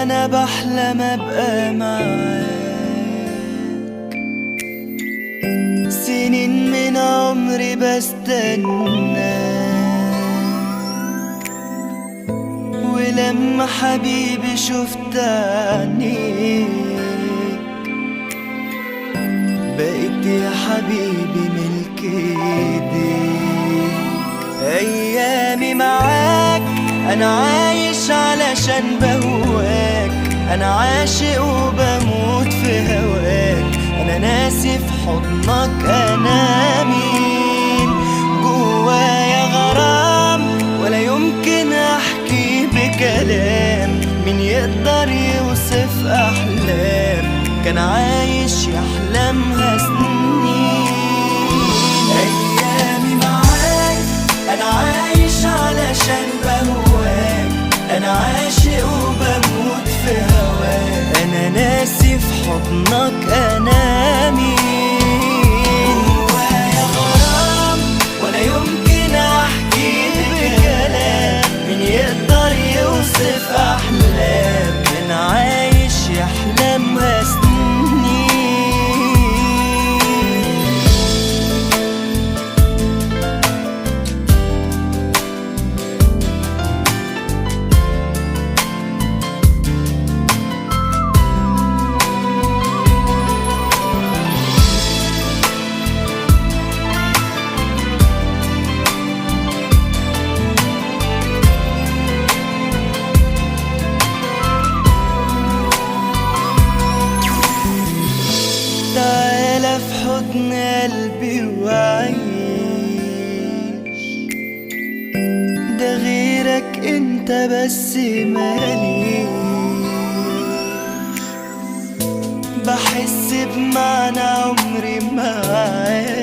أنا بحلم أبقى معاك، سنين من عمري بستناك، ولما حبيبي شفت عينيك بقيت يا حبيبي ملك ايديك. ايامي معاك انا عايش علشان بهواك، انا عاشق وبموت في هواك، انا ناسي في حضنك انا مين. جوايا غرام ولا يمكن احكي بكلام، مين يقدر يوصف احلام كان عايش يحلمها سنين. ايامي معاك انا عايش علشان بهواك، انا عاشق وبموت في هواك، انا ناسي في حضنك انا مين. جوايا غرام ولا يمكن احكي بكلام، مين يقدر يوصف احلام كان عايش يحلمها سنين. تعالى في حضن قلبي وعيش، ده غيرك انت بس ماليش، بحس بمعنى عمري معاك،